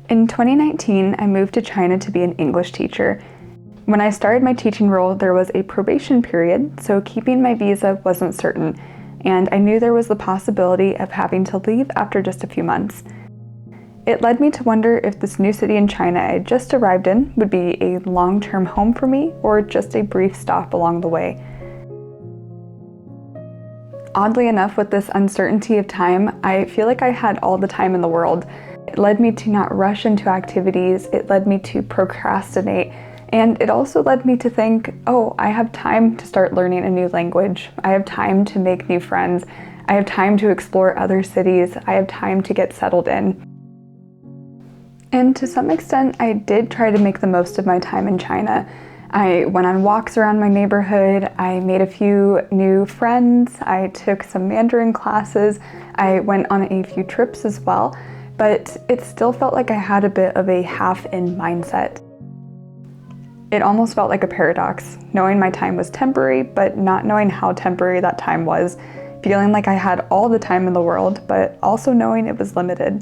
In 2019, I moved to China to be an English teacher. When I started my teaching role, there was a probation period, so keeping my visa wasn't certain, and I knew there was the possibility of having to leave after just a few months. It led me to wonder if this new city in China I had just arrived in would be a long-term home for me or just a brief stop along the way. Oddly enough, with this uncertainty of time, I feel like I had all the time in the world. It led me to not rush into activities, it led me to procrastinate, and it also led me to think, oh, I have time to start learning a new language. I have time to make new friends. I have time to explore other cities. I have time to get settled in. And to some extent, I did try to make the most of my time in China. I went on walks around my neighborhood, I made a few new friends, I took some Mandarin classes, I went on a few trips as well, but it still felt like I had a bit of a half-in mindset. It almost felt like a paradox, knowing my time was temporary, but not knowing how temporary that time was, feeling like I had all the time in the world, but also knowing it was limited.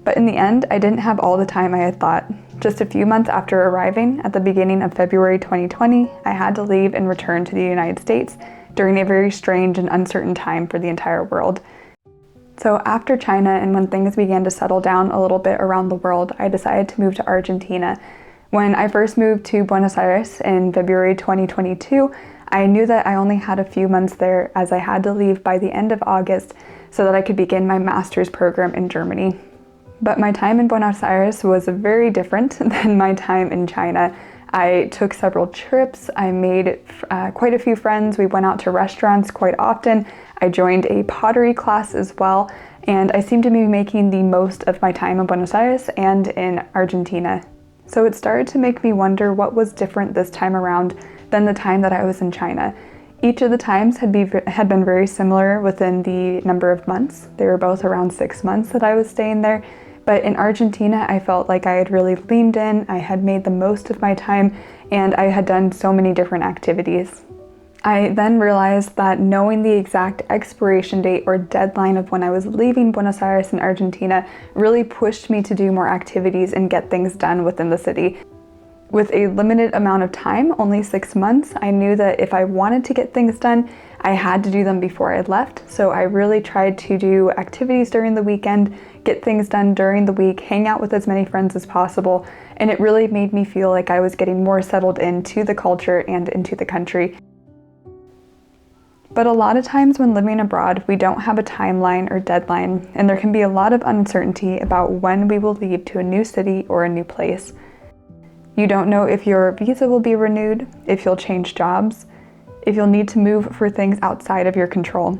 But in the end, I didn't have all the time I had thought. Just a few months after arriving, at the beginning of February 2020, I had to leave and return to the United States during a very strange and uncertain time for the entire world. So after China and when things began to settle down a little bit around the world, I decided to move to Argentina. When I first moved to Buenos Aires in February 2022, I knew that I only had a few months there as I had to leave by the end of August so that I could begin my master's program in Germany. But my time in Buenos Aires was very different than my time in China. I took several trips, I made quite a few friends, we went out to restaurants quite often, I joined a pottery class as well, and I seemed to be making the most of my time in Buenos Aires and in Argentina. So it started to make me wonder what was different this time around than the time that I was in China. Each of the times had been very similar within the number of months. They were both around 6 months that I was staying there. But in Argentina, I felt like I had really leaned in, I had made the most of my time, and I had done so many different activities. I then realized that knowing the exact expiration date or deadline of when I was leaving Buenos Aires in Argentina really pushed me to do more activities and get things done within the city. With a limited amount of time, only 6 months, I knew that if I wanted to get things done, I had to do them before I left. So I really tried to do activities during the weekend, get things done during the week, hang out with as many friends as possible, and it really made me feel like I was getting more settled into the culture and into the country. But a lot of times when living abroad, we don't have a timeline or deadline, and there can be a lot of uncertainty about when we will leave to a new city or a new place. You don't know if your visa will be renewed, if you'll change jobs, if you'll need to move for things outside of your control.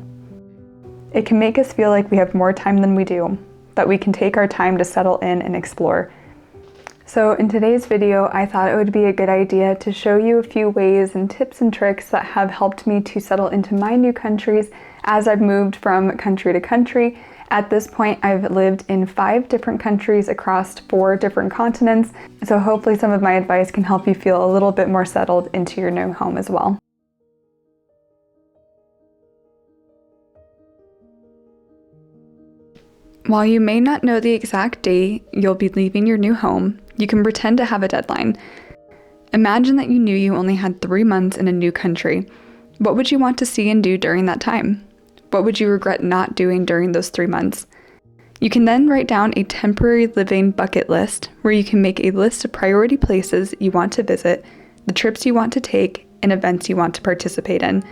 It can make us feel like we have more time than we do, that we can take our time to settle in and explore. So in today's video, I thought it would be a good idea to show you a few ways and tips and tricks that have helped me to settle into my new countries as I've moved from country to country. At this point, I've lived in 5 different countries across 4 different continents, so hopefully some of my advice can help you feel a little bit more settled into your new home as well. While you may not know the exact day you'll be leaving your new home, you can pretend to have a deadline. Imagine that you knew you only had 3 months in a new country. What would you want to see and do during that time? What would you regret not doing during those 3 months? You can then write down a temporary living bucket list where you can make a list of priority places you want to visit, the trips you want to take, and events you want to participate in.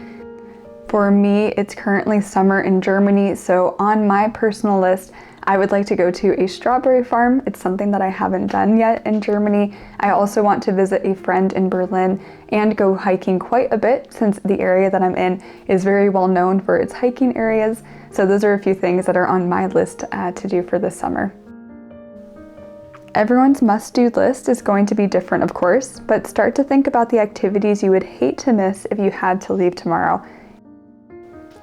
For me, it's currently summer in Germany, so on my personal list, I would like to go to a strawberry farm. It's something that I haven't done yet in Germany. I also want to visit a friend in Berlin and go hiking quite a bit since the area that I'm in is very well known for its hiking areas. So those are a few things that are on my list to do for this summer. Everyone's must-do list is going to be different, of course, but start to think about the activities you would hate to miss if you had to leave tomorrow.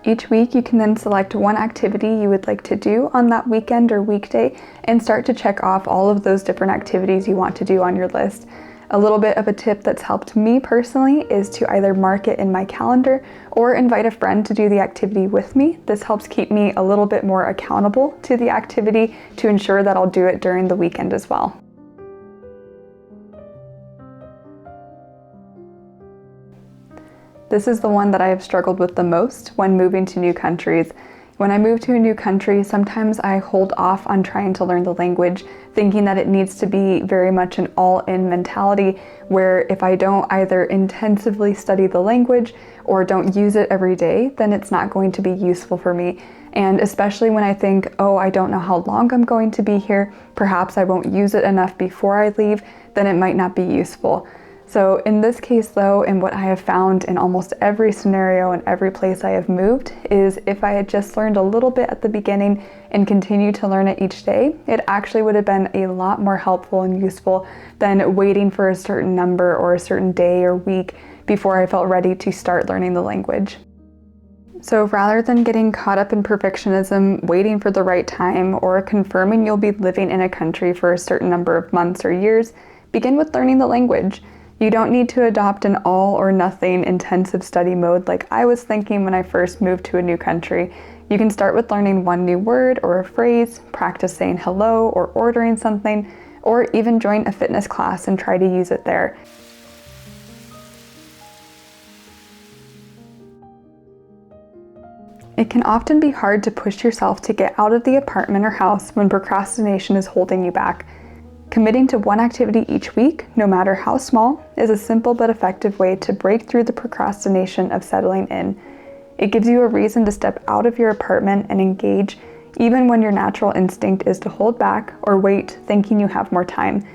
Each week, you can then select one activity you would like to do on that weekend or weekday and start to check off all of those different activities you want to do on your list. A little bit of a tip that's helped me personally is to either mark it in my calendar or invite a friend to do the activity with me. This helps keep me a little bit more accountable to the activity to ensure that I'll do it during the weekend as well. This is the one that I have struggled with the most when moving to new countries. When I move to a new country, sometimes I hold off on trying to learn the language, thinking that it needs to be very much an all-in mentality, where if I don't either intensively study the language or don't use it every day, then it's not going to be useful for me. And especially when I think, oh, I don't know how long I'm going to be here, perhaps I won't use it enough before I leave, then it might not be useful. So in this case though, and what I have found in almost every scenario and every place I have moved, is if I had just learned a little bit at the beginning and continued to learn it each day, it actually would have been a lot more helpful and useful than waiting for a certain number or a certain day or week before I felt ready to start learning the language. So rather than getting caught up in perfectionism, waiting for the right time, or confirming you'll be living in a country for a certain number of months or years, begin with learning the language. You don't need to adopt an all or nothing intensive study mode like I was thinking when I first moved to a new country. You can start with learning one new word or a phrase, practice saying hello or ordering something, or even join a fitness class and try to use it there. It can often be hard to push yourself to get out of the apartment or house when procrastination is holding you back. Committing to one activity each week, no matter how small, is a simple but effective way to break through the procrastination of settling in. It gives you a reason to step out of your apartment and engage, even when your natural instinct is to hold back or wait, thinking you have more time.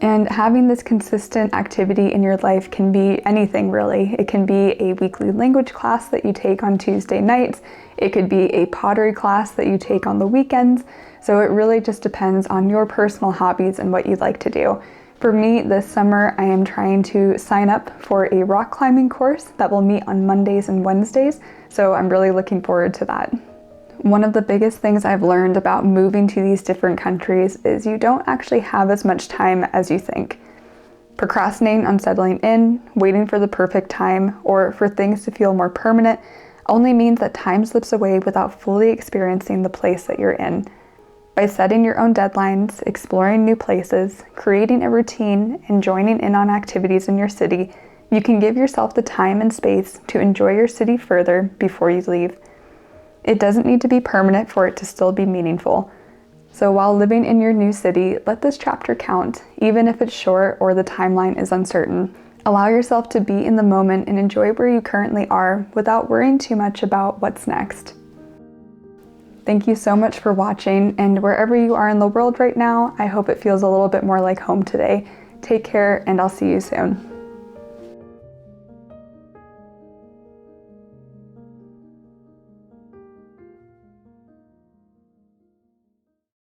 And having this consistent activity in your life can be anything really. It can be a weekly language class that you take on Tuesday nights. It could be a pottery class that you take on the weekends. So it really just depends on your personal hobbies and what you like to do. For me, this summer, I am trying to sign up for a rock climbing course that will meet on Mondays and Wednesdays. So I'm really looking forward to that. One of the biggest things I've learned about moving to these different countries is you don't actually have as much time as you think. Procrastinating on settling in, waiting for the perfect time, or for things to feel more permanent only means that time slips away without fully experiencing the place that you're in. By setting your own deadlines, exploring new places, creating a routine, and joining in on activities in your city, you can give yourself the time and space to enjoy your city further before you leave. It doesn't need to be permanent for it to still be meaningful. So while living in your new city, let this chapter count, even if it's short or the timeline is uncertain. Allow yourself to be in the moment and enjoy where you currently are without worrying too much about what's next. Thank you so much for watching, and wherever you are in the world right now, I hope it feels a little bit more like home today. Take care, and I'll see you soon.